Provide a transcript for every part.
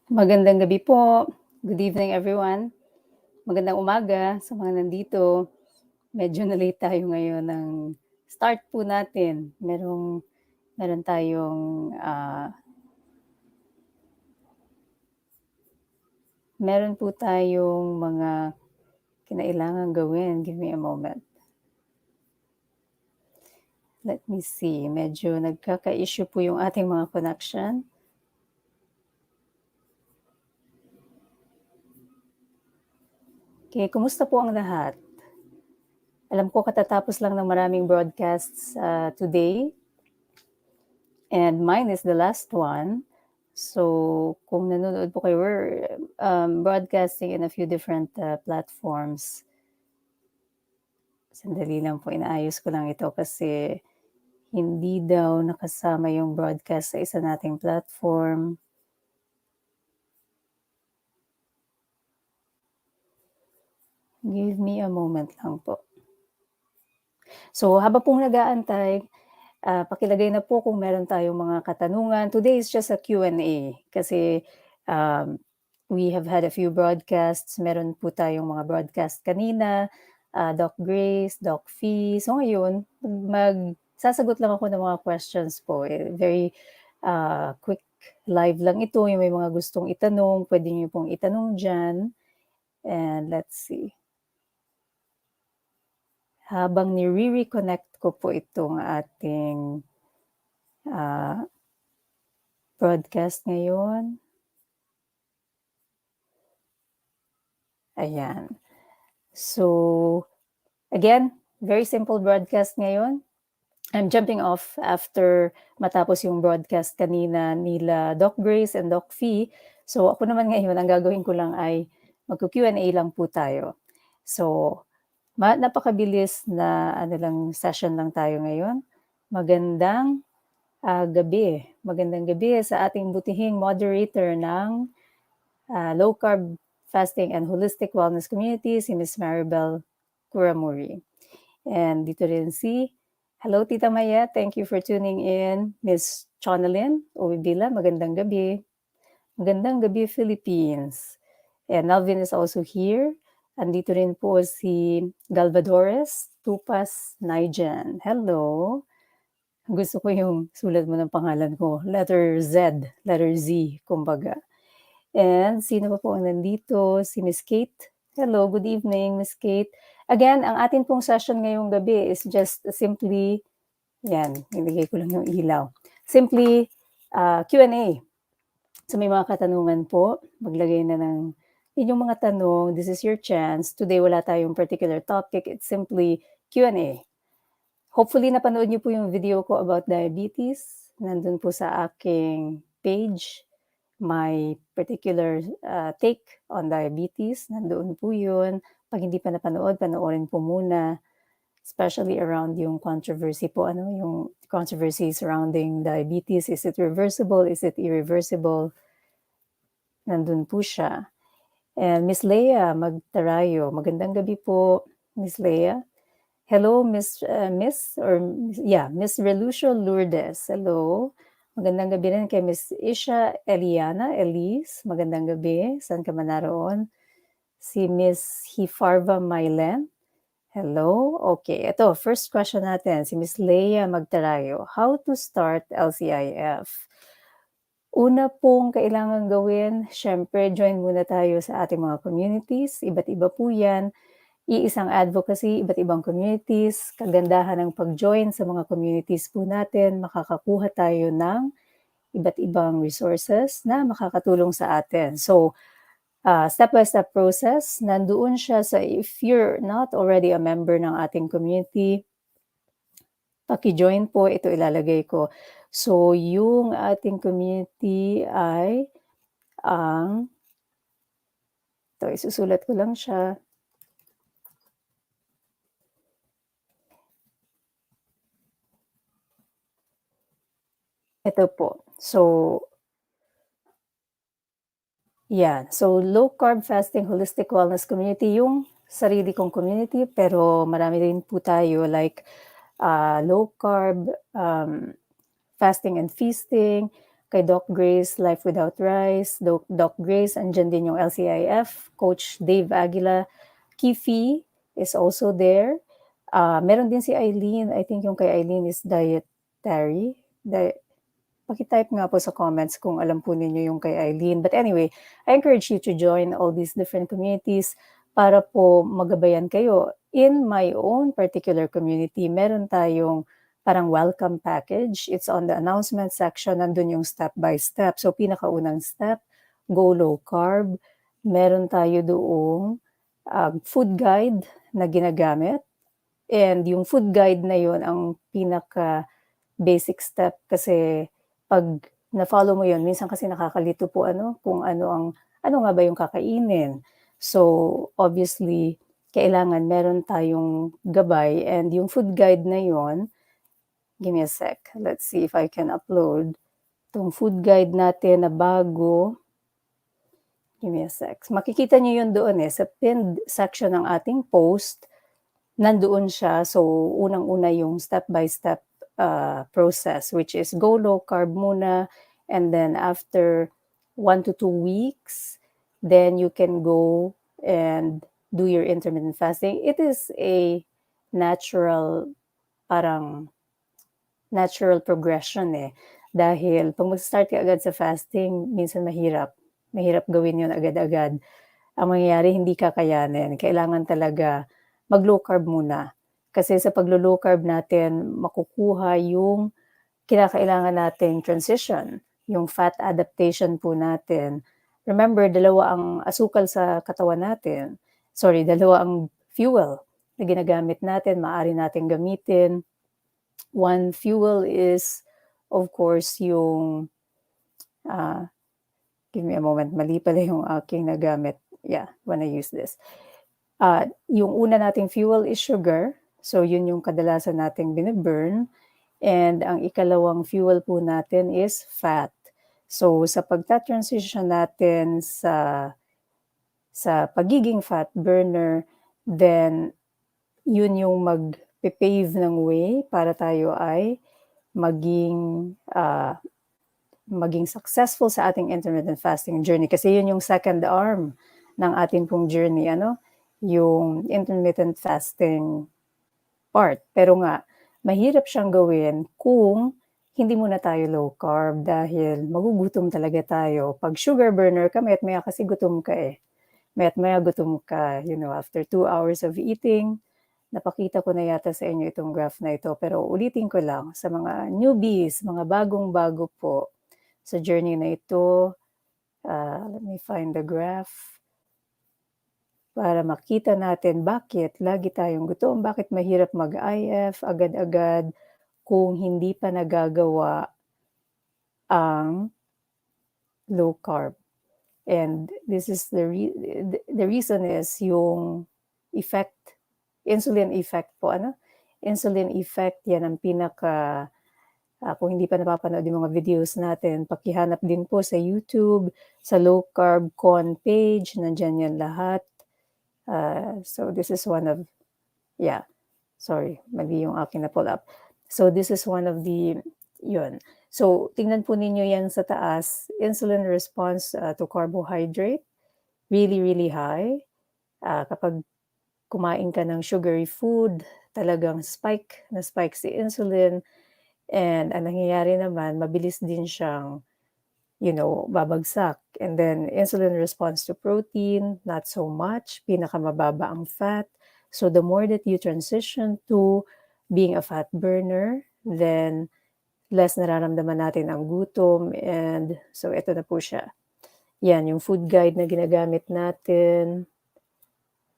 Magandang gabi po. Good evening everyone. Magandang umaga sa mga nandito. Medyo na-late tayo ngayon ng start po natin. Meron tayong, meron po tayong mga kinailangang gawin. Give me a moment. Let me see, medyo nagkaka-issue po yung ating mga connection. Okay, kumusta po ang lahat? Alam ko katatapos lang ng maraming broadcasts, today. And mine is the last one. So, kung nanonood po kayo, we're broadcasting in a few different platforms. Sandali lang po, inaayos ko lang ito kasi hindi daw nakasama yung broadcast sa isa nating platform. Give me a moment lang po. So, habang pong nag-aantay, pakilagay na po kung meron tayong mga katanungan. Today is just a Q&A kasi we have had a few broadcasts. Meron po tayong mga broadcast kanina, Doc Grace, Doc Fee. So ngayon, magsasagot lang ako ng mga questions po. Very quick live lang ito. Yung may mga gustong itanong, pwede niyo pong itanong dyan. And let's see. Habang ni-reconnect ko po itong ating broadcast ngayon. Ayan. So, again, very simple broadcast ngayon. I'm jumping off after matapos yung broadcast kanina nila Doc Grace and Doc Fee. So, ako naman ngayon, ang gagawin ko lang ay magku-Q&A lang po tayo. So, napakabilis na session lang tayo ngayon. Magandang gabi. Magandang gabi sa ating butihing moderator ng Low Carb Fasting and Holistic Wellness Community, si Ms. Maribel Kuramuri. And dito rin hello Tita Maya, thank you for tuning in. Ms. Chonalyn Uwibila, magandang gabi. Magandang gabi Philippines. And Alvin is also here. Andito rin po si Galvadores Tupas Naijan. Hello. Gusto ko yung sulat mo ng pangalan ko. Letter Z, kumbaga. And sino pa po ang nandito? Si Miss Kate. Hello, good evening, Miss Kate. Again, ang atin pong session ngayong gabi is just simply, yan, nilagay ko lang yung ilaw. Simply Q&A. So may mga katanungan po, maglagay na ng inyong mga tanong. This is your chance. Today wala tayong particular topic. It's simply Q&A. Hopefully napanood niyo po yung video ko about diabetes. Nandun po sa aking page. My particular take on diabetes. Nandoon po yun. Pag hindi pa napanood, panoorin po muna. Especially around yung controversy po, yung controversy surrounding diabetes. Is it reversible? Is it irreversible? Nandun po siya. And Miss Leia Magtarayo, magandang gabi po, Miss Leia. Hello, Miss Relucio Lourdes. Hello. Magandang gabi rin kay Miss Isha Eliana Elise. Magandang gabi. Saan ka man naroon? Si Miss Hifarva Mylen. Hello. Okay, ito, first question natin. Si Miss Leia Magtarayo. How to start LCIF? Una pong kailangan gawin, syempre, join muna tayo sa ating mga communities. Iba't iba po yan. Iisang advocacy, iba't ibang communities. Kagandahan ng pag-join sa mga communities po natin, makakakuha tayo ng iba't ibang resources na makakatulong sa atin. So, step-by-step process, nandoon siya sa if you're not already a member ng ating community, paki-join po, ito ilalagay ko. So, yung ating community ay ito, isusulat ko lang siya. Ito po. So, yeah. So, Low Carb Fasting Holistic Wellness Community, yung sarili kong community, pero marami rin po tayo like Low Carb Fasting and Feasting, kay Doc Grace, Life Without Rice, Doc Grace, andyan din yung LCIF, Coach Dave Aguila, Kifi is also there. Meron din si Eileen, I think yung kay Eileen is Dietary. Paki-type nga po sa comments kung alam po ninyo yung kay Eileen. But anyway, I encourage you to join all these different communities para po magabayan kayo. In my own particular community, meron tayong parang welcome package. It's on the announcement section. Nandun yung step by step. So, pinakaunang step, go low carb. Meron tayo doong food guide na ginagamit. And yung food guide na yun, ang pinaka basic step kasi pag na-follow mo yun, minsan kasi nakakalito po kung ano nga ba yung kakainin. So, obviously, kailangan meron tayong gabay and yung food guide na yun, give me a sec. Let's see if I can upload itong food guide natin na bago. Give me a sec. Makikita niyo yun doon sa pinned section ng ating post. Nandoon siya. So, unang-una yung step-by-step process, which is go low carb muna. And then after 1 to 2 weeks, then you can go and do your intermittent fasting. It is a natural, parang natural progression Dahil pag mag-start ka agad sa fasting, minsan mahirap. Mahirap gawin yun agad-agad. Ang mangyayari, hindi kakayanin. Kailangan talaga mag-low carb muna. Kasi sa pag-low carb natin, makukuha yung kinakailangan nating transition, yung fat adaptation po natin. Remember, dalawa ang asukal sa katawan natin. Dalawa ang fuel na ginagamit natin, maaari natin gamitin. One fuel is, of course, yung, give me a moment, mali pala yung aking nagamit. Yeah, when I use this. Yung una nating fuel is sugar. So, yun yung kadalasan nating binaburn. And ang ikalawang fuel po natin is fat. So, sa pagta-transition natin sa pagiging fat burner, then yun yung mag-pave ng way para tayo ay maging successful sa ating intermittent fasting journey. Kasi yun yung second arm ng ating pong journey, yung intermittent fasting part. Pero nga, mahirap siyang gawin kung hindi muna tayo low carb dahil magugutom talaga tayo. Pag sugar burner ka, maya't maya kasi gutom ka Maya't maya gutom ka, after 2 hours of eating. Napakita ko na yata sa inyo itong graph na ito. Pero ulitin ko lang, sa mga newbies, mga bagong-bago po sa journey na ito, let me find the graph para makita natin bakit lagi tayong gutom, bakit mahirap mag-IF agad-agad kung hindi pa nagagawa ang low carb. And this is the reason is yung effect, insulin effect po, Insulin effect, yan ang pinaka, kung hindi pa napapanood yung mga videos natin, pakihanap din po sa YouTube, sa Low Carb Con page, nandyan yan lahat. So this is one of, mali yung aking na pull up. So this is one of the, yun. So tingnan po ninyo yan sa taas, insulin response to carbohydrate, really, really high. Kapag kumain ka ng sugary food, talagang spike si insulin. And ang nangyayari naman, mabilis din siyang, babagsak. And then, insulin response to protein, not so much. Pinakamababa ang fat. So, the more that you transition to being a fat burner, then less nararamdaman natin ang gutom. And so, ito na po siya. Yan, yung food guide na ginagamit natin.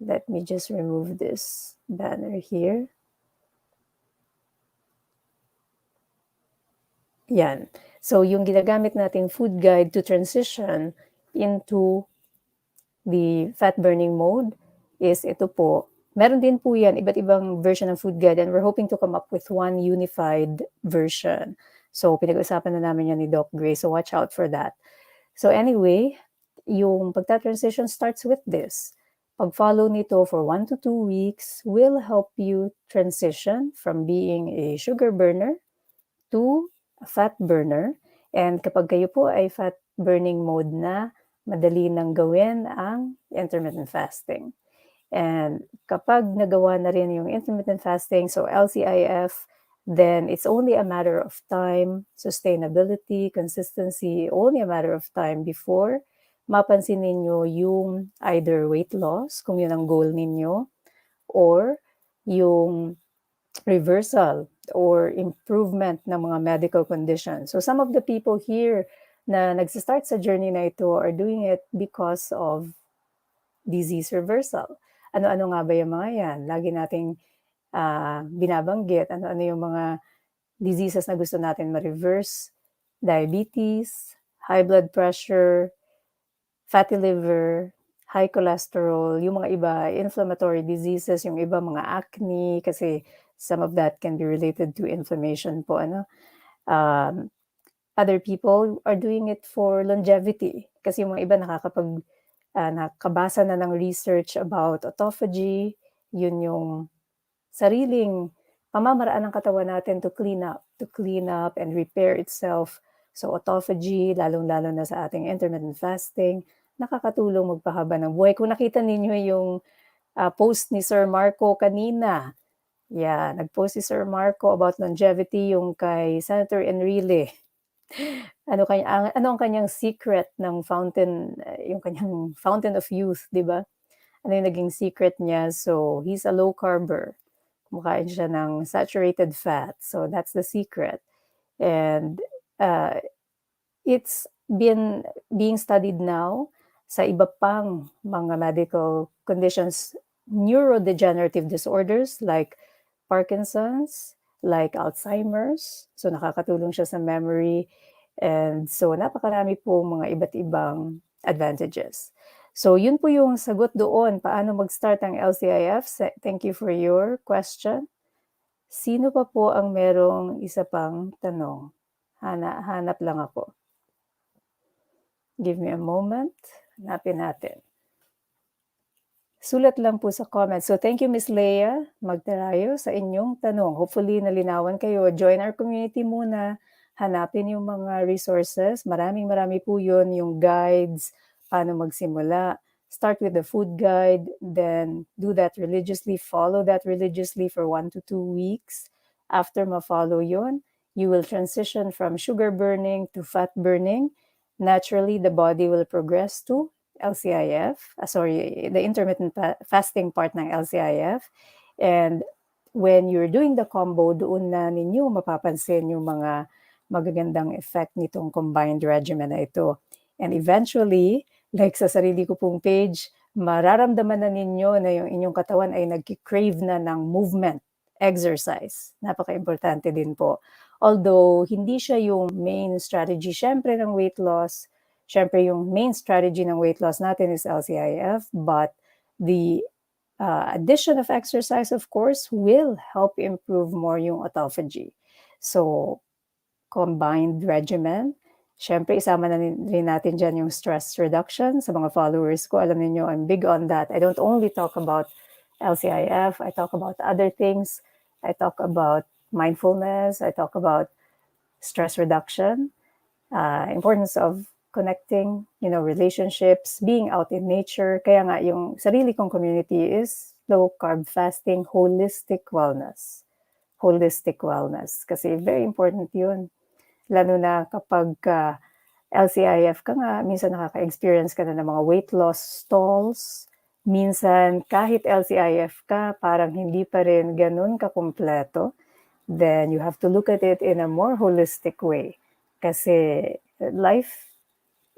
Let me just remove this banner here. Yan. So, yung ginagamit nating food guide to transition into the fat burning mode is ito po. Meron din po yan, iba't ibang version ng food guide, and we're hoping to come up with one unified version. So, pinag-usapan na namin yan ni Doc Gray. So, watch out for that. So, anyway, yung pagta-transition starts with this. Pag-follow nito for 1 to 2 weeks will help you transition from being a sugar burner to a fat burner. And kapag kayo po ay fat burning mode na, madali nang gawin ang intermittent fasting. And kapag nagawa na rin yung intermittent fasting, so LCIF, then it's only a matter of time, sustainability, consistency, only a matter of time before mapansin ninyo yung either weight loss, kung yun ang goal ninyo, or yung reversal or improvement ng mga medical conditions. So some of the people here na nagsistart sa journey na ito are doing it because of disease reversal. Ano-ano nga ba yung mga yan? Lagi nating binabanggit, ano-ano yung mga diseases na gusto natin ma-reverse: diabetes, high blood pressure, fatty liver, high cholesterol, yung mga iba, inflammatory diseases, yung iba mga acne, kasi some of that can be related to inflammation po, ano. Other people are doing it for longevity, kasi yung mga iba nakakabasa na ng research about autophagy, yun yung sariling pamamaraan ng katawan natin to clean up and repair itself. So autophagy, lalong-lalo na sa ating intermittent fasting, nakakatulong magpahaba ng buhay. Kung nakita ninyo yung post ni Sir Marco kanina, nag-post si Sir Marco about longevity, yung kay Senator Enrile. Ano ang kanyang secret ng fountain, yung kanyang fountain of youth, di ba? Ano yung naging secret niya? So, he's a low carber. Kumakain siya ng saturated fat. So, that's the secret. And it's been being studied now sa iba pang mga medical conditions, neurodegenerative disorders like Parkinson's, like Alzheimer's. So, nakakatulong siya sa memory. And so, napakarami po mga iba't ibang advantages. So, yun po yung sagot doon. Paano mag-start ang LCIF? Thank you for your question. Sino pa po ang merong isa pang tanong? Hanap lang ako. Give me a moment. Hanapin natin. Sulat lang po sa comments. So thank you, Miss Leia Magdarayo, sa inyong tanong. Hopefully nalinawan kayo. Join our community muna. Hanapin yung mga resources. Marami po yun. Yung guides, paano magsimula. Start with the food guide, then do that religiously. Follow that religiously for 1 to 2 weeks. After ma-follow yun, you will transition from sugar burning to fat burning. Naturally, the body will progress to LCIF, the intermittent fasting part ng LCIF. And when you're doing the combo, doon na ninyo mapapansin yung mga magagandang effect nitong combined regimen na ito. And eventually, like sa sarili ko pong page, mararamdaman na ninyo na yung inyong katawan ay nag-crave na ng movement, exercise. Napaka-importante din po. Although, hindi siya yung main strategy, syempre, ng weight loss. Syempre, yung main strategy ng weight loss natin is LCIF, but the addition of exercise, of course, will help improve more yung autophagy. So, combined regimen. Syempre, isama na rin natin dyan yung stress reduction. Sa mga followers ko, alam niyo, I'm big on that. I don't only talk about LCIF, I talk about other things. I talk about mindfulness, I talk about stress reduction, importance of connecting, relationships, being out in nature. Kaya nga yung sarili kong community is Low Carb Fasting Holistic Wellness. Holistic Wellness. Kasi very important yun. Lalo na kapag LCIF ka nga, minsan nakaka-experience ka na ng mga weight loss stalls. Minsan, kahit LCIF ka, parang hindi pa rin ganun kakumpleto. Then you have to look at it in a more holistic way. Kasi life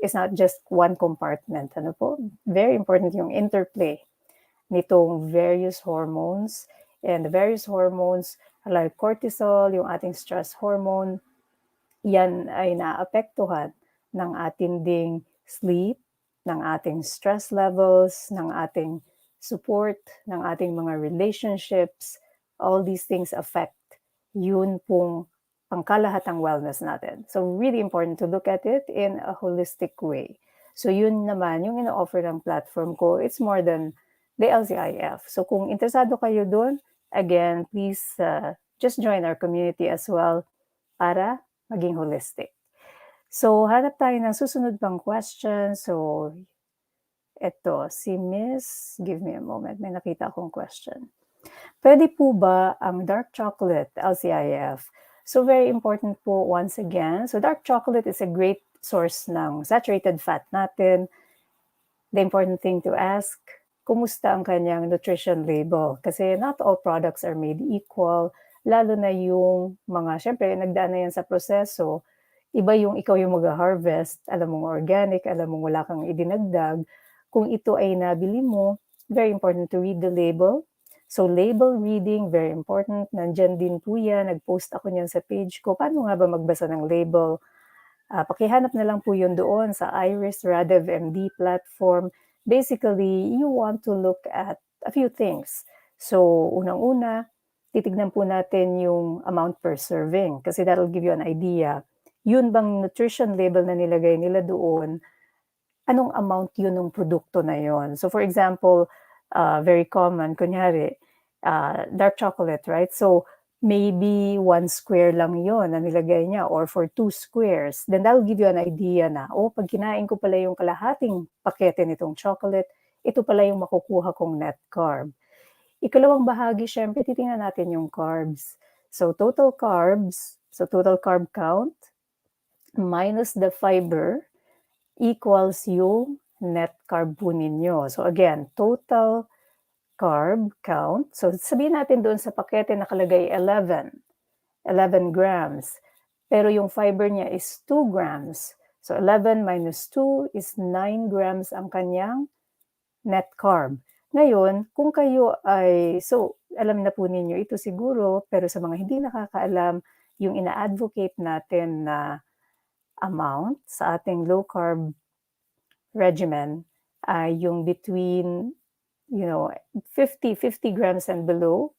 is not just one compartment. Ano po? Very important yung interplay nitong various hormones. And the various hormones like cortisol, yung ating stress hormone, yan ay naapektuhan ng ating ding sleep, ng ating stress levels, ng ating support, ng ating mga relationships. All these things affect yun pong pangkalahatang wellness natin. So really important to look at it in a holistic way. So yun naman, yung ino-offer ng platform ko, it's more than the LCIF. So kung interesado kayo doon, again, please just join our community as well para maging holistic. So, hanap tayo ng susunod pang question. So, eto, si Miss, give me a moment, may nakita akong question. Pwede po ba ang dark chocolate, LCIF? So, very important po once again. So, dark chocolate is a great source ng saturated fat natin. The important thing to ask, kumusta ang kanyang nutrition label? Kasi not all products are made equal, lalo na yung mga, syempre, nagdaan na yan sa proseso. Iba yung ikaw yung mag-harvest, alam mong organic, alam mong wala kang idinagdag. Kung ito ay nabili mo, very important to read the label. So label reading, very important. Nandyan din po yan. Nag-post ako niyan sa page ko. Paano nga ba magbasa ng label? Pakihanap na lang po yun doon sa Iris Radev MD platform. Basically, you want to look at a few things. So, unang-una, titignan po natin yung amount per serving kasi that'll give you an idea. Yun bang nutrition label na nilagay nila doon, anong amount yun ng produkto na yun? So, for example, very common, kunyari, dark chocolate, right? So, maybe 1 square lang yon na nilagay niya or for 2 squares. Then that'll give you an idea na, pag kinain ko pala yung kalahating pakete nitong chocolate, ito pala yung makukuha kong net carb. Ikalawang bahagi, syempre, titingnan natin yung carbs. So, total carbs, so total carb count, minus the fiber, equals yung net carb po ninyo. So again, total carb count. So sabihin natin doon sa pakete nakalagay 11 grams. Pero yung fiber niya is 2 grams. So 11 minus 2 is 9 grams ang kanyang net carb. Ngayon, kung kayo ay, so alam na po ninyo ito siguro, pero sa mga hindi nakakaalam, yung ina-advocate natin na amount sa ating low carb regimen ay yung between 50 grams and below.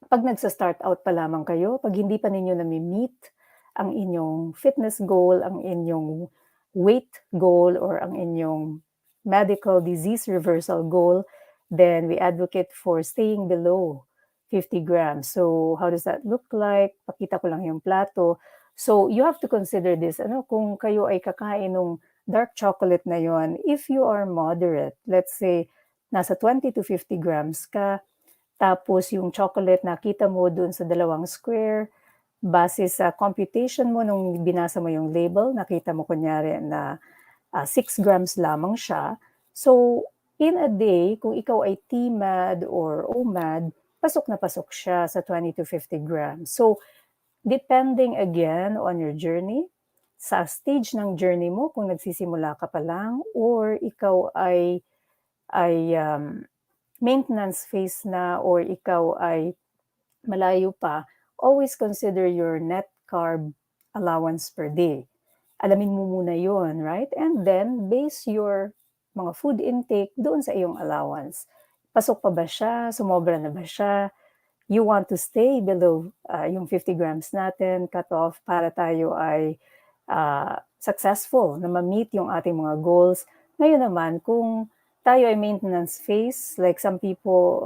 Pag nagsa-start out pa lamang kayo, pag hindi pa ninyo nami-meet ang inyong fitness goal, ang inyong weight goal, or ang inyong medical disease reversal goal, then we advocate for staying below 50 grams. So how does that look like? Pakita ko lang yung plato. So you have to consider this. Kung kayo ay kakain ng dark chocolate na yon, if you are moderate, let's say nasa 20 to 50 grams ka, tapos yung chocolate nakita mo dun sa 2 square, base sa computation mo nung binasa mo yung label, nakita mo kunyari na 6 grams lamang siya. So, in a day, kung ikaw ay TMAD or OMAD, pasok na pasok siya sa 20 to 50 grams. So, depending again on your journey, sa stage ng journey mo, kung nagsisimula ka pa lang, or ikaw ay maintenance phase na, or ikaw ay malayo pa, always consider your net carb allowance per day. Alamin mo muna yon, right? And then, base your mga food intake doon sa iyong allowance. Pasok pa ba siya? Sumobra na ba siya? You want to stay below yung 50 grams natin, cut off, para tayo ay successful na ma-meet yung ating mga goals. Ngayon naman, kung tayo ay maintenance phase, like some people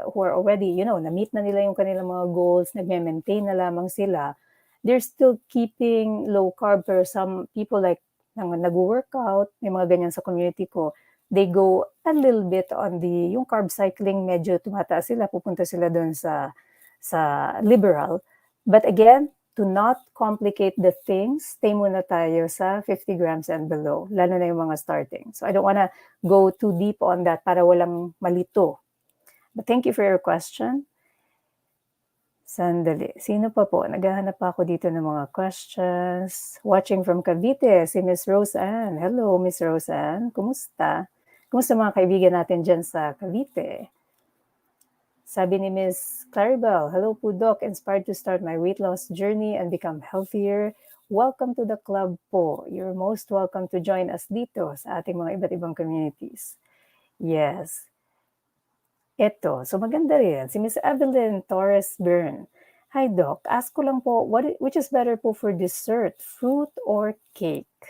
who are already, na-meet na nila yung kanilang mga goals, nagme-maintain na lamang sila, they're still keeping low carb. Pero some people like nag-workout, may mga ganyan sa community ko, they go a little bit on yung carb cycling, medyo tumataas sila, pupunta sila doon sa liberal. But again, to not complicate the things, stay muna tayo sa 50 grams and below, lalo na yung mga starting. So I don't wanna go too deep on that para walang malito. But thank you for your question. Sandali. Sino pa po? Naghahanap pa ako dito ng mga questions. Watching from Cavite, si Miss Roseanne. Hello, Miss Roseanne. Kumusta? Kumusta mga kaibigan natin dyan sa Cavite? Sabi ni Miss Claribel, hello po Doc, inspired to start my weight loss journey and become healthier. Welcome to the club po. You're most welcome to join us dito sa ating mga iba't ibang communities. Yes. Eto, so maganda rin. Si Miss Evelyn Torres Byrne. Hi Doc, ask ko lang po, which is better po for dessert, fruit or cake?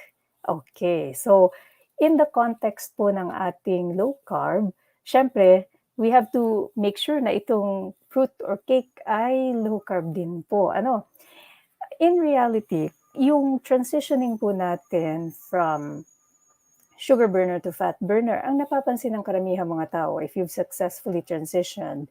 Okay, so in the context po ng ating low carb, syempre, we have to make sure na itong fruit or cake ay low carb din po. In reality, yung transitioning po natin from sugar burner to fat burner, ang napapansin ng karamihang mga tao, if you've successfully transitioned,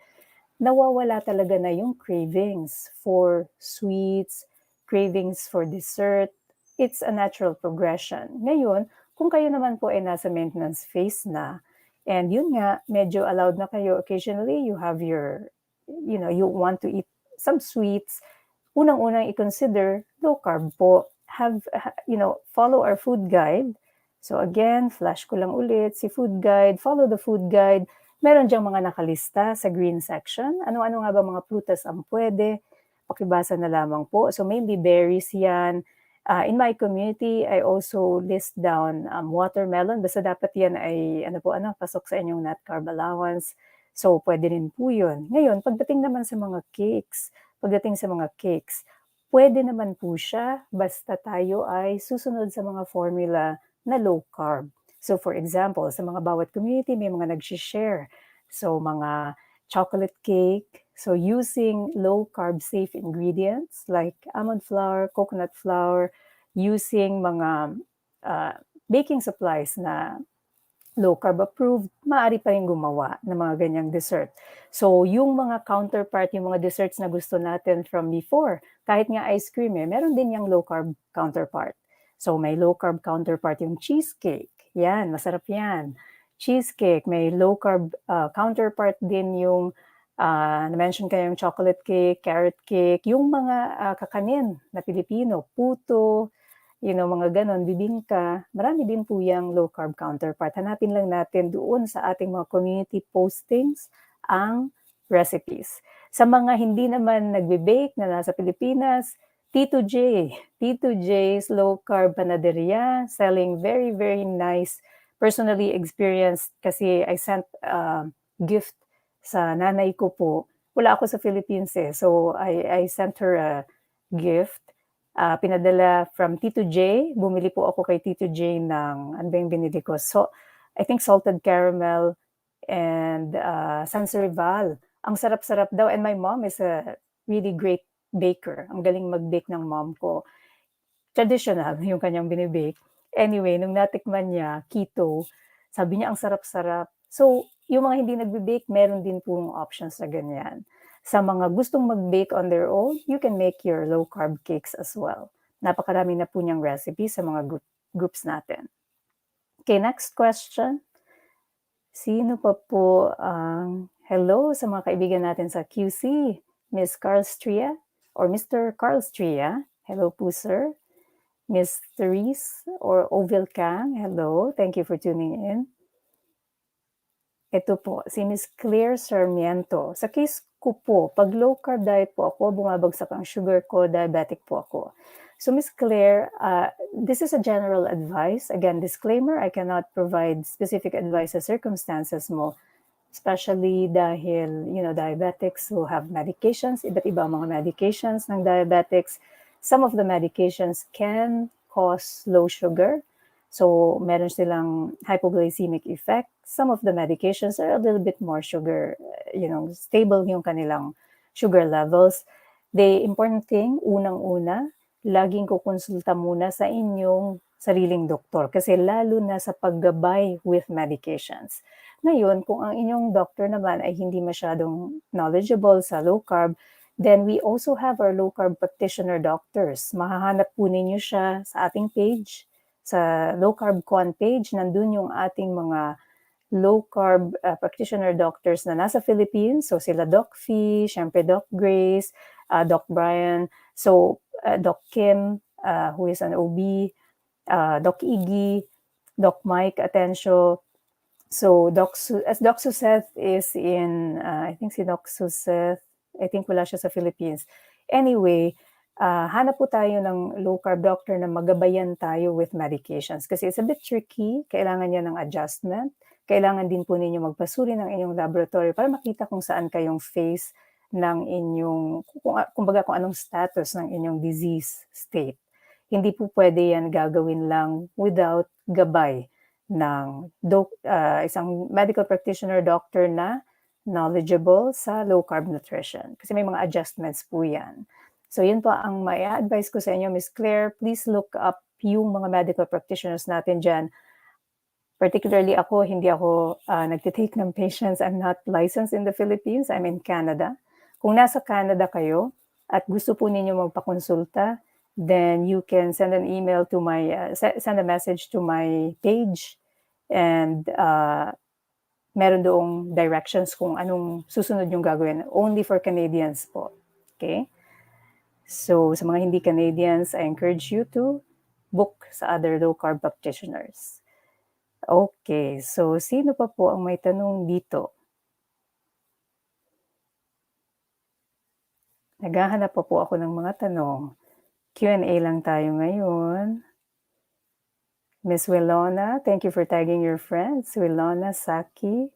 nawawala talaga na yung cravings for sweets, cravings for dessert. It's a natural progression. Ngayon, kung kayo naman po ay nasa maintenance phase na, and yun nga, medyo allowed na kayo occasionally, you have your, you want to eat some sweets, unang-unang i-consider low carb po. Follow our food guide. So again, flash ko lang ulit si food guide, follow the food guide. Meron diyang mga nakalista sa green section. Ano-ano nga ba mga prutas ang pwede? Pakibasa na lamang po. So mainly berries yan. In my community, I also list down watermelon. Basta dapat yan ay pasok sa inyong net carb allowance. So pwede rin po yun. Ngayon, pagdating naman sa mga cakes, pwede naman po siya basta tayo ay susunod sa mga formula na low carb. So for example, sa mga bawat community, may mga nag-share. So mga chocolate cake, so using low carb safe ingredients like almond flour, coconut flour, using mga baking supplies na low carb approved, maaari pa rin gumawa ng mga ganyang dessert. So yung mga counterpart, yung mga desserts na gusto natin from before, kahit nga ice cream meron din yung low carb counterpart. So may low carb counterpart yung cheesecake. Yan, masarap yan. Cheesecake, may low carb counterpart din yung na-mention kayo yung chocolate cake, carrot cake, yung mga kakanin na Pilipino, puto, mga ganon, bibingka, marami din po yung low carb counterpart. Hanapin lang natin doon sa ating mga community postings ang recipes. Sa mga hindi naman nagbe-bake na nasa Pilipinas, Tito J's Low Carb Panaderia, selling very, very nice, personally experienced kasi I sent gift sa nanay ko po. Wala ako sa Philippines so I sent her a gift. Pinadala from Tito J. Bumili po ako kay Tito J ng, ano ba yung binili ko? So, I think salted caramel and Sanserival. Ang sarap-sarap daw. And my mom is a really great baker. Ang galing mag-bake ng mom ko. Traditional yung kanyang binibake. Anyway, nung natikman niya, keto, sabi niya ang sarap-sarap. So, yung mga hindi nagbe-bake, meron din pong options na ganyan. Sa mga gustong mag-bake on their own, you can make your low-carb cakes as well. Napakarami na po niyang recipes sa mga groups natin. Okay, next question. Sino pa po ang hello sa mga kaibigan natin sa QC? Ms. Carlstria or Mr. Carlstria. Hello po, sir. Ms. Therese or Ovil Kang. Hello. Thank you for tuning in. Ito po, si Ms. Claire Sarmiento. Sa case ko po, pag low carb diet po ako, bumabagsak ang sugar ko, diabetic po ako. So Ms. Claire, this is a general advice. Again, disclaimer, I cannot provide specific advice sa circumstances mo, especially dahil, diabetics who have medications, iba't iba ang mga medications ng diabetics. Some of the medications can cause low sugar. So, meron silang hypoglycemic effect. Some of the medications are a little bit more sugar, stable yung kanilang sugar levels. The important thing, unang-una, laging kukonsulta muna sa inyong sariling doktor kasi lalo na sa paggabay with medications. Ngayon, kung ang inyong doctor naman ay hindi masyadong knowledgeable sa low carb, then we also have our low carb practitioner doctors. Mahahanap po ninyo siya sa ating page, sa Low Carb Con page. Nandun yung ating mga low carb practitioner doctors na nasa Philippines. So sila Doc Fee, syempre Doc Grace, Doc Brian, so Doc Kim, who is an OB, Doc Iggy, Doc Mike Atencio. So Doc Suseth is in, I think si Doc Suseth, I think wala siya sa Philippines. Anyway, hanap po tayo ng low carb doctor na magabayan tayo with medications kasi it's a bit tricky, kailangan niya ng adjustment, kailangan din po ninyo magpasuri ng inyong laboratory para makita kung saan kayong phase ng inyong, kumbaga kung anong status ng inyong disease state. Hindi po pwede yan gagawin lang without gabay ng isang medical practitioner doctor na knowledgeable sa low carb nutrition kasi may mga adjustments po yan. So yun po ang mai-advise ko sa inyo, Miss Claire. Please look up yung mga medical practitioners natin dyan. Particularly ako, hindi ako nagtitake ng patients. I'm not licensed in the Philippines. I'm in Canada. Kung nasa Canada kayo at gusto po ninyo magpakonsulta, then you can send an email to my, send a message to my page, and meron doong directions kung anong susunod yung gagawin. Only for Canadians po. Okay? So, sa mga hindi Canadians, I encourage you to book sa other low-carb practitioners. Okay, so sino pa po ang may tanong dito? Naghahanap pa po ako ng mga tanong. Q&A lang tayo ngayon. Miss Wilona, thank you for tagging your friends. Wilona, Saki.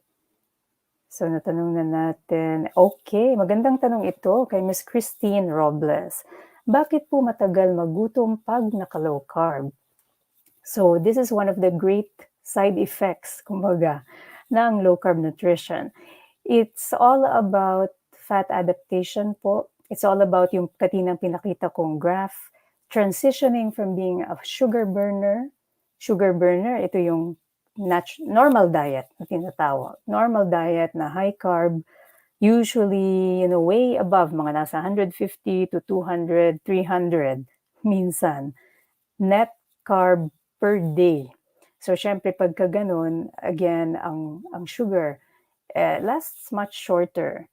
So, natanong na natin. Okay, magandang tanong ito kay Miss Christine Robles. Bakit po matagal magutom pag naka-low carb? So, this is one of the great side effects, kumbaga, ng low carb nutrition. It's all about fat adaptation po. It's all about yung katinang pinakita kong graph, transitioning from being a sugar burner, ito yung normal diet na tinatawag. Normal diet na high carb, usually, way above, mga nasa 150 to 200, 300 minsan, net carb per day. So, syempre, pagka ganun, again, ang sugar lasts much shorter,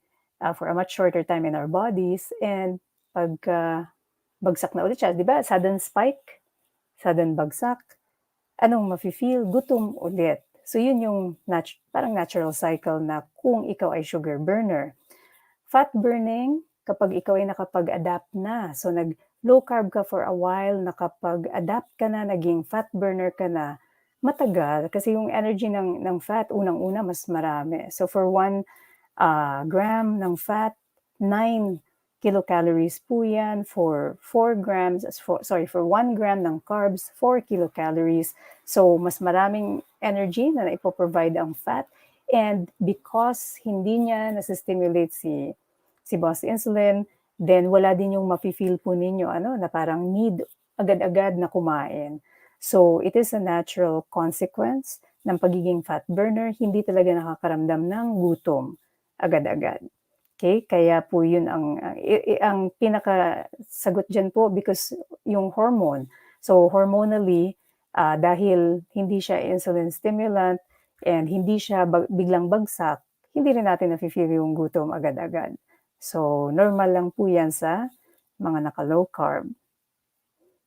for a much shorter time in our bodies, and pagka bagsak na ulit siya, di ba? Sudden spike, sudden bagsak, anong mafe-feel? Gutom ulit. So, yun yung parang natural cycle na kung ikaw ay sugar burner. Fat burning, kapag ikaw ay nakapag-adapt na. So, nag-low carb ka for a while, nakapag-adapt ka na, naging fat burner ka na, matagal. Kasi yung energy ng fat, unang-una, mas marami. So, for 1 gram ng fat, 9 kilocalories po yan. For 1 gram ng carbs, 4 kilocalories. So, mas maraming energy na ipoprovide ang fat. And because hindi niya nasa-stimulate si boss insulin, then wala din yung mafe-feel po ninyo, na parang need agad-agad na kumain. So, it is a natural consequence ng pagiging fat burner. Hindi talaga nakakaramdam ng gutom agad-agad. Okay? Kaya po yun ang pinakasagot dyan po, because yung hormone. So, hormonally, dahil hindi siya insulin stimulant and hindi siya biglang bagsak, hindi rin natin nafe-feel yung gutom agad-agad. So, normal lang po yan sa mga naka-low carb.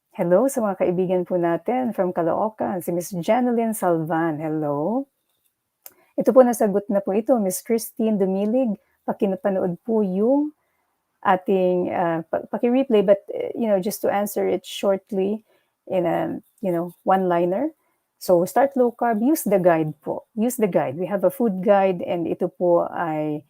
Hello sa mga kaibigan po natin from Caloocan, si Miss Janeline Salvan. Hello. Ito po, nasagot na po ito, Miss Christine Dumilig. Pakinapanood po yung ating, paki-replay, but, just to answer it shortly in a, one-liner. So, start low carb, use the guide po. Use the guide. We have a food guide, and ito po ay,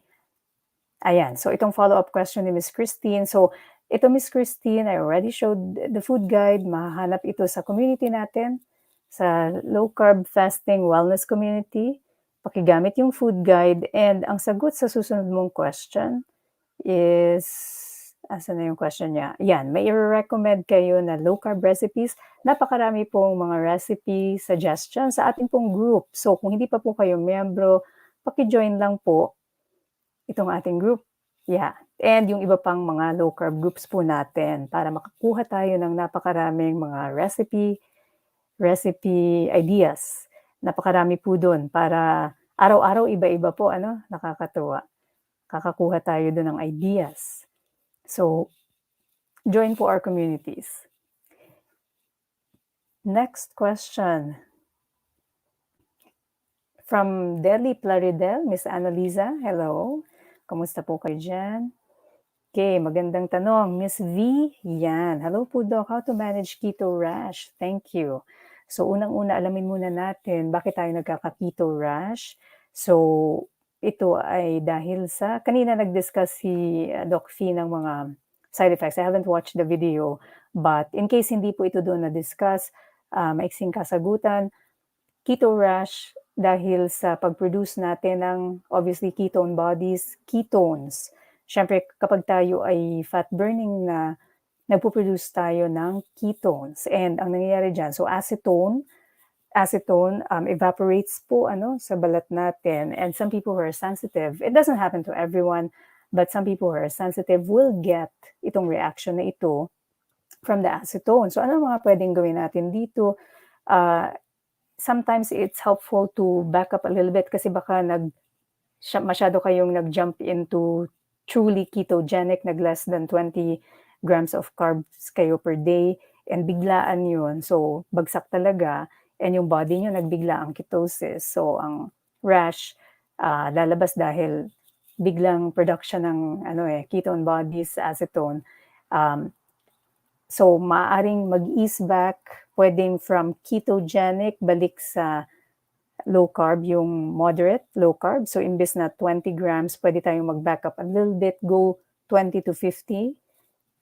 ayan. So, itong follow-up question ni Miss Christine. So, ito, Miss Christine, I already showed the food guide. Mahahanap ito sa community natin, sa Low Carb Fasting Wellness Community. Pakigamit yung food guide, and ang sagot sa susunod mong question is, asan na yung question niya? Yan, may i-recommend kayo na low carb recipes. Napakarami pong mga recipe suggestions sa ating pong group. So, kung hindi pa po kayo miyembro, paki-join lang po itong ating group. Yeah. And yung iba pang mga low carb groups po natin para makakuha tayo ng napakaraming mga recipe ideas. Napakarami po doon para araw-araw iba-iba po, nakakatuwa. Kakakuha tayo doon ng ideas. So, join po our communities. Next question. From Delhi Plaridel, Miss Annalisa. Hello. Kamusta po kayo dyan? Okay, magandang tanong. Miss V, yan. Hello po, Doc. How to manage keto rash? Thank you. So, unang-una, alamin muna natin bakit tayo nagkaka-keto rash. So, ito ay dahil sa, kanina nag-discuss si Doc Fee ng mga side effects. I haven't watched the video, but in case hindi po ito doon na-discuss, maiksing kasagutan, keto rash dahil sa pag-produce natin ng, obviously, ketone bodies, ketones. Siyempre, kapag tayo ay fat burning na nagpo-produce tayo ng ketones. And ang nangyayari dyan, so acetone evaporates po sa balat natin. And some people who are sensitive, it doesn't happen to everyone, but some people who are sensitive will get itong reaction na ito from the acetone. So ano mga pwedeng gawin natin dito? Sometimes it's helpful to back up a little bit kasi baka masyado kayong nag-jump into truly ketogenic, nag less than 20 grams of carbs kayo per day, and biglaan yun. So, bagsak talaga, and yung body nyo nagbigla ang ketosis. So, ang rash, lalabas dahil biglang production ng ketone bodies, acetone. So, maaring mag-ease back, pwedeng from ketogenic, balik sa low carb, yung moderate low carb. So, imbes na 20 grams, pwede tayong mag-back up a little bit, go 20 to 50.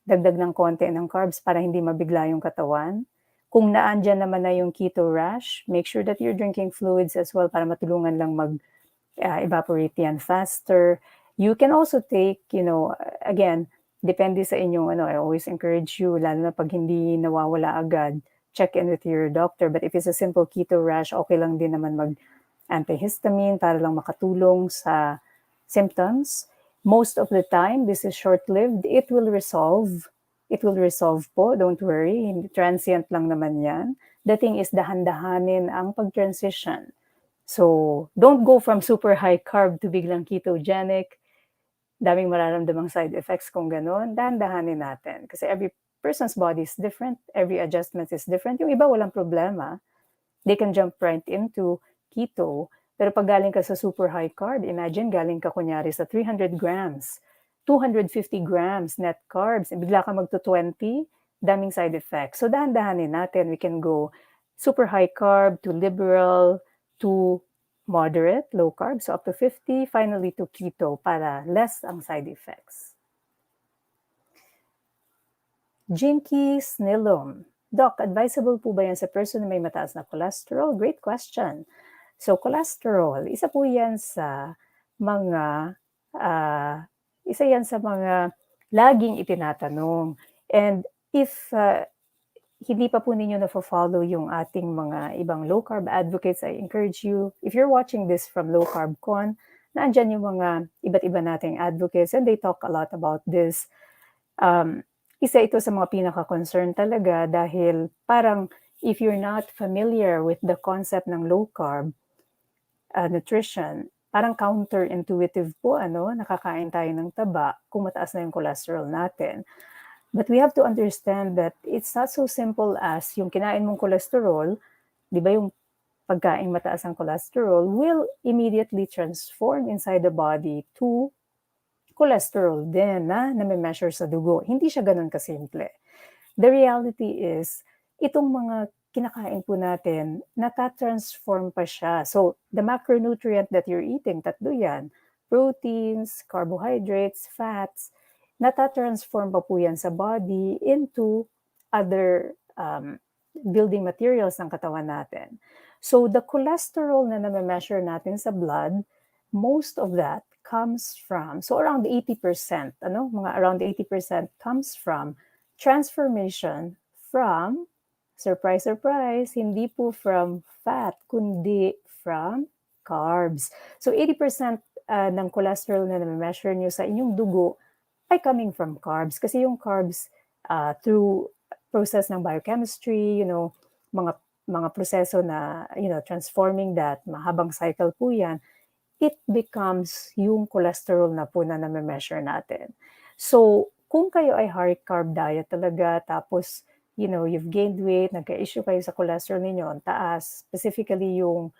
Dagdag ng konti ng carbs para hindi mabigla yung katawan. Kung naandyan naman na yung keto rash, make sure that you're drinking fluids as well para matulungan lang mag-evaporate yan faster. You can also take, again, depende sa inyong, I always encourage you, lalo na pag hindi nawawala agad, check in with your doctor. But if it's a simple keto rash, okay lang din naman mag-antihistamine para lang makatulong sa symptoms. Most of the time, this is short-lived. It will resolve. It will resolve po, don't worry. Transient lang naman yan. The thing is, dahan-dahanin ang pag-transition. So, don't go from super high carb to biglang ketogenic. Daming mararamdamang side effects kung gano'n. Dahan-dahanin natin. Kasi every person's body is different. Every adjustment is different. Yung iba walang problema. They can jump right into keto. Pero pag galing ka sa super high carb, imagine galing ka kunyari sa 300 grams, 250 grams net carbs, and bigla ka magto-20, daming side effects. So dahan-dahanin natin. We can go super high carb to liberal to moderate, low carb, so up to 50, finally to keto para less ang side effects. Jinky Snilum. Doc, advisable po ba yan sa person na may mataas na cholesterol? Great question. So, cholesterol, isa yan sa mga laging itinatanong. And if hindi pa po ninyo na-follow yung ating mga ibang low carb advocates, I encourage you, if you're watching this from Low Carb Con, naandyan yung mga iba't iba nating advocates and they talk a lot about this. Isa ito sa mga pinaka-concern talaga dahil parang if you're not familiar with the concept ng low carb nutrition, parang counterintuitive po, nakakain tayo ng taba kung mataas na yung cholesterol natin. But we have to understand that it's not so simple as yung kinain mong cholesterol, di ba yung pagkain mataas ang cholesterol will immediately transform inside the body to cholesterol din na may measure sa dugo. Hindi siya ganun kasimple. The reality is, itong mga kinakain po natin, nata-transform pa siya. So, the macronutrient that you're eating, tatlo yan, proteins, carbohydrates, fats, nata-transform pa po yan sa body into other building materials ng katawan natin. So, the cholesterol na na-measure natin sa blood, most of that comes from, so around 80%, mga around 80% comes from transformation from, surprise, surprise, hindi po from fat, kundi from carbs. So 80% ng cholesterol na na-measure nyo sa inyong dugo ay coming from carbs. Kasi yung carbs, through process ng biochemistry, mga proseso na, transforming that, mahabang cycle po yan, it becomes yung cholesterol na po na na-measure natin. So, kung kayo ay high carb diet talaga, tapos, you've gained weight, nagka-issue kayo sa cholesterol ninyo, ang taas, specifically yung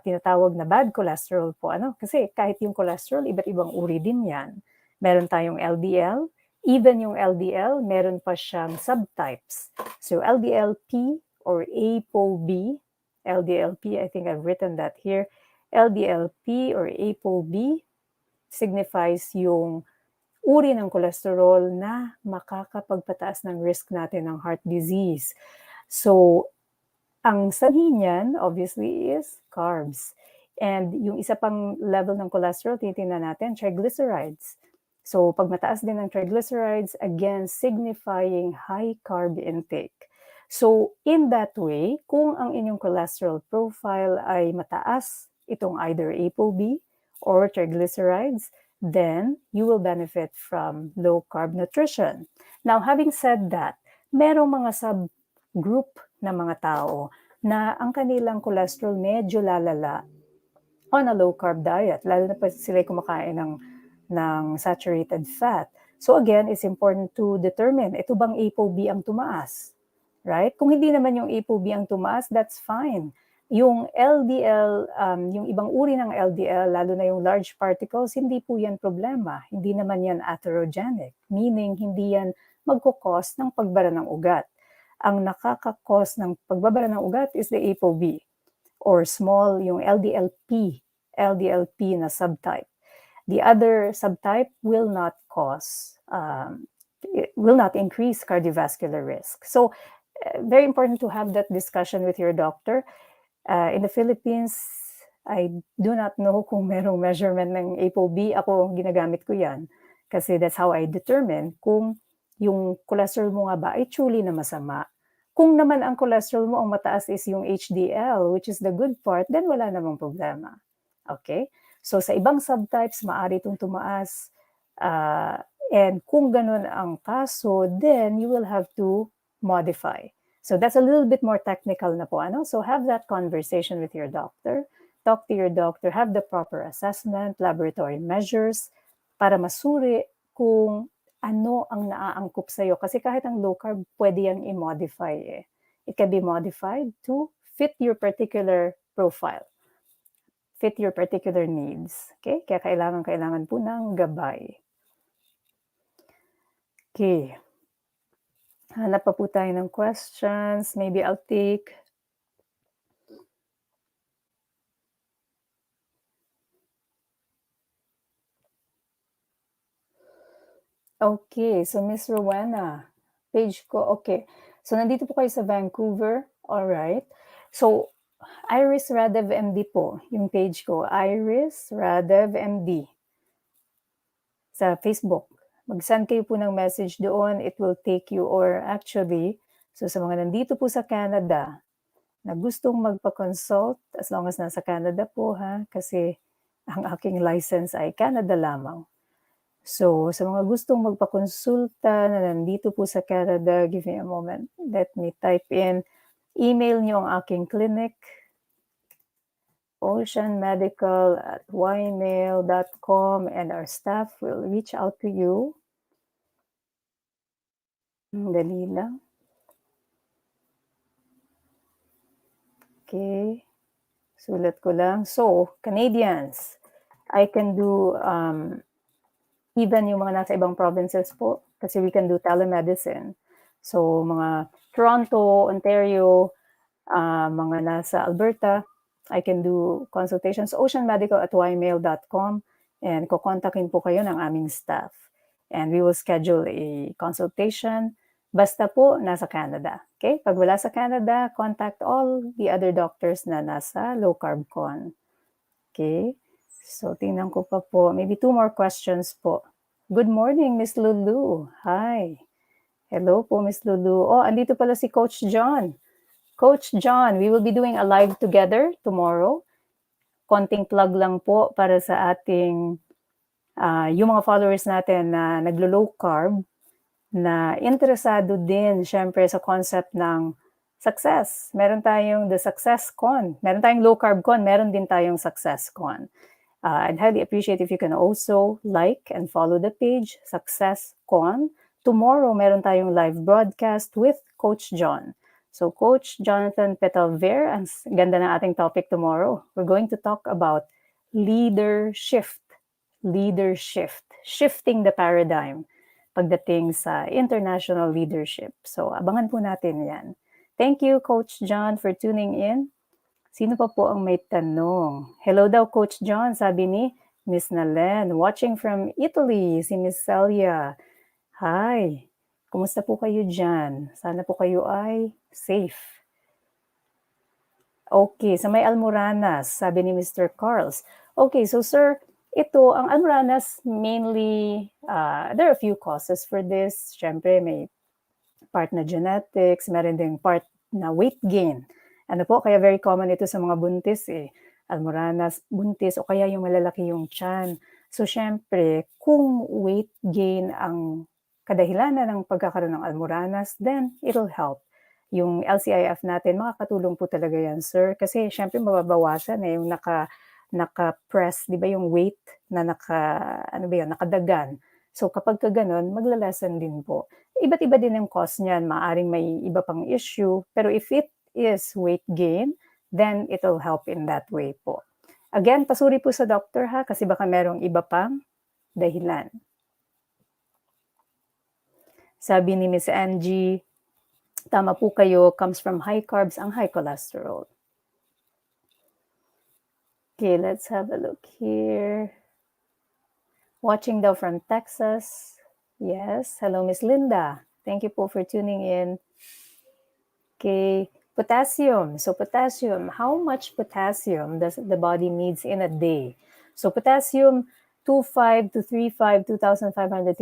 tinatawag na bad cholesterol po, kasi kahit yung cholesterol, iba't ibang uri din yan. Meron tayong LDL, even yung LDL, meron pa siyang subtypes. So, LDLP or ApoB, LDLP, I think I've written that here, LDLP or ApoB signifies yung uri ng cholesterol na makakapagpataas ng risk natin ng heart disease. So, ang sanhi niyan, obviously, is carbs. And yung isa pang level ng cholesterol, tinitingnan natin, triglycerides. So pag mataas din ang triglycerides, again, signifying high carb intake. So in that way, kung ang inyong cholesterol profile ay mataas, itong either ApoB or triglycerides, then you will benefit from low carb nutrition. Now, having said that, merong mga subgroup na mga tao na ang kanilang cholesterol medyo lalala on a low carb diet, lalo na pa sila kumakain ng saturated fat. So again, it's important to determine, ito bang ApoB ang tumaas? Right? Kung hindi naman yung ApoB ang tumaas, that's fine. Yung LDL, yung ibang uri ng LDL, lalo na yung large particles, hindi po yan problema. Hindi naman yan atherogenic, meaning hindi yan magkukos ng pagbara ng ugat. Ang nakakakos ng pagbabara ng ugat is the ApoB or small, yung LDLP na subtype. The other subtype will not increase cardiovascular risk. So very important to have that discussion with your doctor. In the Philippines, I do not know kung merong measurement ng ApoB. Ako, ginagamit ko yan. Kasi that's how I determine kung yung cholesterol mo nga ba ay truly na masama. Kung naman ang cholesterol mo ang mataas is yung HDL, which is the good part, then wala namang problema. Okay? So sa ibang subtypes, maaari itong tumaas. And kung ganun ang kaso, then you will have to modify. So that's a little bit more technical na po. Ano? So have that conversation with your doctor. Talk to your doctor. Have the proper assessment, laboratory measures, para masuri kung ano ang naaangkop sa'yo. Kasi kahit ang low carb, pwede yang i-modify eh. It can be modified to fit your particular profile, fit your particular needs. Okay? Kaya kailangan po ng gabay. Okay. Hanap pa po tayo ng questions. Maybe I'll take. Okay, so Miss Rowena, page ko, okay. So nandito po kayo sa Vancouver, alright. So Iris Radev MD po, yung page ko, Iris Radev MD sa Facebook. Mag-send kayo po ng message doon, it will take you, or actually, so sa mga nandito po sa Canada, na gustong magpa-consult, as long as nasa Canada po ha, kasi ang aking license ay Canada lamang. So, sa mga gustong magpakonsulta na nandito po sa Canada, give me a moment. Let me type in. Email nyo ang aking clinic, oceanmedical@ymail.com, and our staff will reach out to you. Dali lang. Okay. Sulat ko lang. So, Canadians, I can do even yung mga nasa ibang provinces po, kasi we can do telemedicine. So, mga Toronto, Ontario, mga nasa Alberta, I can do consultations, oceanmedical@ymail.com, and kukontakin po kayo ng aming staff. And we will schedule a consultation, basta po nasa Canada. Okay? Pag wala sa Canada, contact all the other doctors na nasa Low Carb Con. Okay? So, tingnan ko pa po. Maybe 2 more questions po. Good morning, Miss Lulu. Hi. Hello po, Miss Lulu. Oh, andito pala si Coach John. Coach John, we will be doing a live together tomorrow. Konting plug lang po para sa ating, yung mga followers natin na naglo-low carb, na interesado din, syempre, sa concept ng success. Meron tayong the Success Con. Meron tayong Low Carb Con. Meron din tayong Success Con. I'd highly appreciate if you can also like and follow the page, Success Con. Tomorrow, meron tayong live broadcast with Coach John. So, Coach Jonathan Petalver, ang ganda ng ating topic tomorrow. We're going to talk about leadership, shifting the paradigm pagdating sa international leadership. So, abangan po natin yan. Thank you, Coach John, for tuning in. Sino pa po ang may tanong? Hello daw, Coach John, sabi ni Miss Nalen. Watching from Italy, si Miss Celia. Hi, kumusta po kayo dyan? Sana po kayo ay safe. Okay, sa may Almoranas, sabi ni Mr. Carls. Okay, so sir, ito, ang almoranas, mainly, there are a few causes for this. Siyempre, may part na genetics, meron ding part na weight gain. Ano po, kaya very common ito sa mga buntis eh. Almoranas, buntis, o kaya yung malalaki yung tiyan. So, syempre, kung weight gain ang kadahilanan ng pagkakaroon ng almoranas, then it'll help. Yung LCIF natin, makakatulong po talaga yan, sir. Kasi syempre, mababawasan eh, yung naka-press, di ba yung weight na nakadagan. So kapag ka ganun, maglalasan din po. Iba't iba din yung cause niyan. Maaring may iba pang issue. Pero if it is weight gain, then it'll help in that way po. Again, pasuri po sa doctor ha, kasi baka merong iba pang dahilan. Sabi ni Miss Angie, tama po kayo, comes from high carbs ang high cholesterol. Okay, let's have a look here. Watching daw from Texas. Yes. Hello, Miss Linda. Thank you po for tuning in. Okay. Potassium. So potassium, how much potassium does the body needs in a day? So potassium, 2,500 to 3,500, 2,500,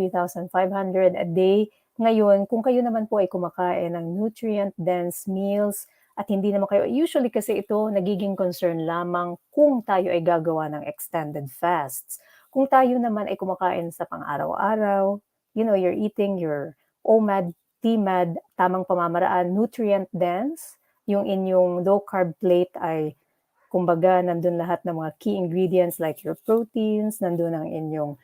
3,500 a day. Ngayon, kung kayo naman po ay kumakain ng nutrient-dense meals at hindi naman kayo, usually kasi ito nagiging concern lamang kung tayo ay gagawa ng extended fasts. Kung tayo naman ay kumakain sa pang-araw-araw, you're eating your OMAD, TMAD, tamang pamamaraan, nutrient-dense, yung inyong low-carb plate ay, kumbaga, nandun lahat ng mga key ingredients like your proteins, nandun ang inyong,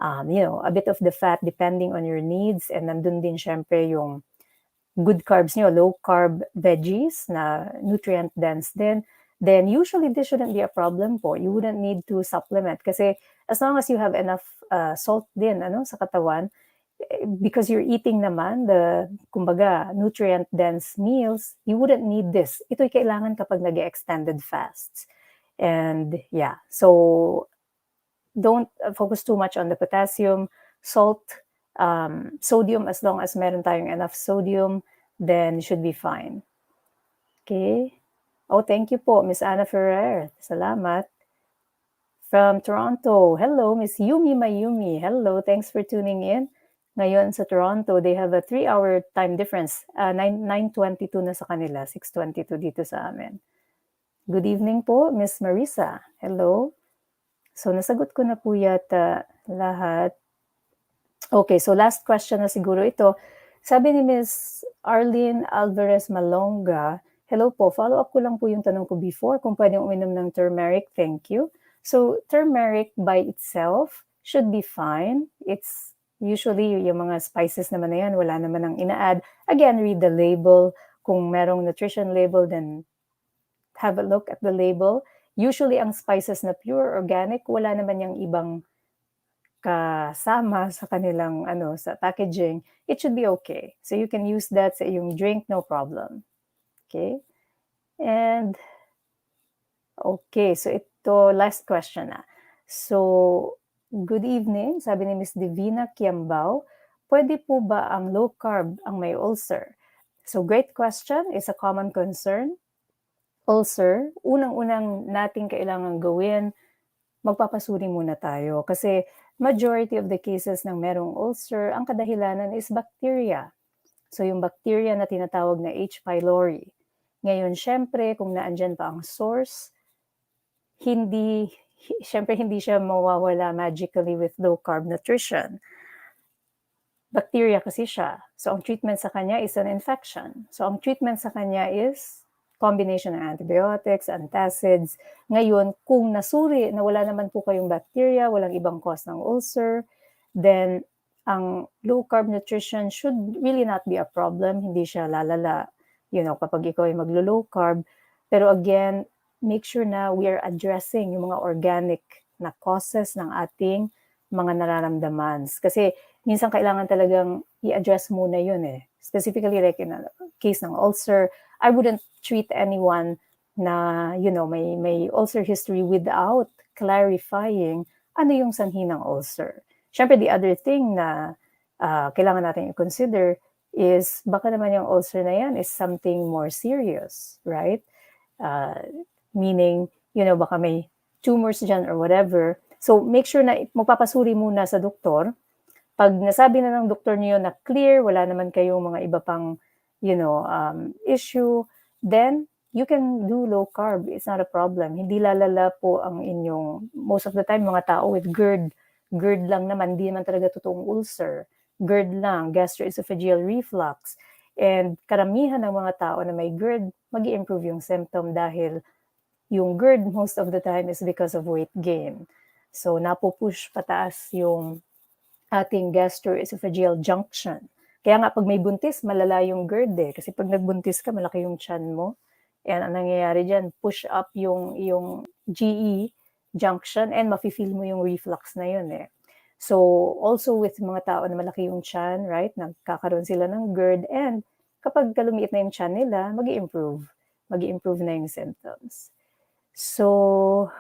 a bit of the fat depending on your needs, and nandun din syempre yung good carbs nyo, low-carb veggies na nutrient-dense din, then usually this shouldn't be a problem po. You wouldn't need to supplement kasi as long as you have enough salt din sa katawan, because you're eating naman the, kumbaga, nutrient-dense meals, you wouldn't need this. Ito'y kailangan kapag nag-extended fasts. And yeah, so don't focus too much on the potassium, salt, sodium, as long as meron tayong enough sodium, then should be fine. Okay? Oh, thank you po, Miss Anna Ferrer. Salamat. From Toronto, hello, Miss Yumi Mayumi. Hello, thanks for tuning in. Ngayon sa Toronto, they have a 3-hour time difference. 9:22 na sa kanila, 6:22 dito sa amin. Good evening po, Miss Marisa. Hello. So nasagot ko na po yata lahat. Okay, so last question na siguro ito. Sabi ni Miss Arlene Alvarez Malonga, hello po, follow up ko lang po yung tanong ko before kung pwedeng uminom ng turmeric. Thank you. So turmeric by itself should be fine. It's usually yung mga spices naman na yan, wala naman ang ina-add. Again, read the label. Kung merong nutrition label, then have a look at the label. Usually, ang spices na pure organic, wala naman yung ibang kasama sa kanilang sa packaging. It should be okay. So you can use that sa iyong drink, no problem. Okay? And okay, so ito, last question na. So, good evening, sabi ni Miss Divina Kiambao, pwede po ba ang low carb ang may ulcer? So great question, it's a common concern. Ulcer, unang-unang nating kailangan gawin, magpapasuri muna tayo kasi majority of the cases ng merong ulcer, ang kadahilanan is bacteria. So yung bacteria na tinatawag na H. pylori. Ngayon, syempre, kung naandyan pa ang source, syempre hindi siya mawawala magically with low carb nutrition. Bacteria kasi siya. So ang treatment sa kanya is an infection. So ang treatment sa kanya is combination ng antibiotics, antacids. Ngayon, kung nasuri na wala naman po kayong bacteria, walang ibang cause ng ulcer, then ang low carb nutrition should really not be a problem. Hindi siya lalala, kapag ikaw ay maglo-low carb. Pero again, make sure na we are addressing yung mga organic na causes ng ating mga nararamdaman. Kasi minsan kailangan talagang i-address muna yun eh. Specifically like in a case ng ulcer, I wouldn't treat anyone na, may ulcer history without clarifying ano yung sanhi ng ulcer. Siyempre, the other thing na kailangan natin i-consider is baka naman yung ulcer na yan is something more serious, right? Meaning, baka may tumors dyan or whatever. So, make sure na magpapasuri muna sa doktor. Pag nasabi na ng doktor niyo na clear, wala naman kayong mga iba pang, issue, then you can do low carb. It's not a problem. Hindi lalala po ang inyong, most of the time, mga tao with GERD lang naman, hindi naman talaga totoong ulcer. GERD lang, gastroesophageal reflux. And karamihan ng mga tao na may GERD, mag-i-improve yung symptom dahil yung GERD most of the time is because of weight gain. So, napupush pataas yung ating gastroesophageal junction. Kaya nga pag may buntis, malala yung GERD eh. Kasi pag nagbuntis ka, malaki yung tiyan mo. And ang nangyayari dyan, push up yung GE junction and mafe-feel mo yung reflux na yun eh. So, also with mga tao na malaki yung tiyan, right? Nagkakaroon sila ng GERD and kapag kalumiit na yung tiyan nila, mag-i-improve. Mag-i-improve na yung symptoms. So,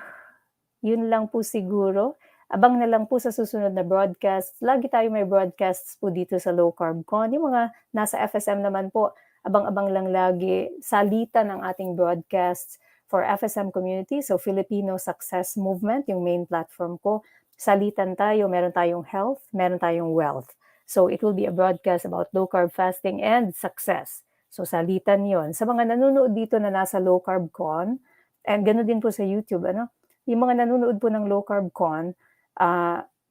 yun lang po siguro. Abang na lang po sa susunod na broadcast. Lagi tayo may broadcasts po dito sa Low Carb Con. Yung mga nasa FSM naman po, abang-abang lang lagi. Salitan ng ating broadcasts for FSM community. So, Filipino Success Movement, yung main platform ko. Salitan tayo, meron tayong health, meron tayong wealth. So, it will be a broadcast about low carb fasting and success. So, salitan yon. Sa mga nanonood dito na nasa Low Carb Con, and gano'n din po sa YouTube, yung mga nanonood po ng Low Carb Con,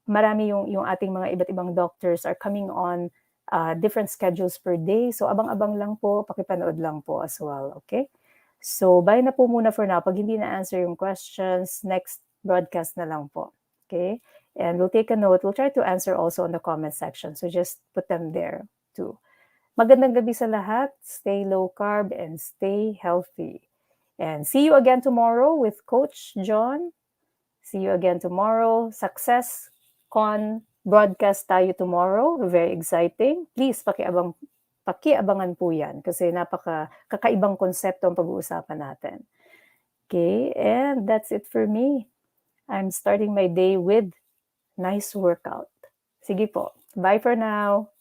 marami yung ating mga iba't ibang doctors are coming on different schedules per day. So, abang-abang lang po, pakipanood lang po as well, okay? So, bye na po muna for now. Pag hindi na-answer yung questions, next broadcast na lang po, okay? And we'll take a note. We'll try to answer also in the comment section. So, just put them there too. Magandang gabi sa lahat. Stay low carb and stay healthy. And see you again tomorrow with Coach John. See you again tomorrow. Success Con broadcast tayo tomorrow. Very exciting. Please, pakiabangan po yan kasi kakaibang konsepto ang pag-uusapan natin. Okay, and that's it for me. I'm starting my day with nice workout. Sige po. Bye for now.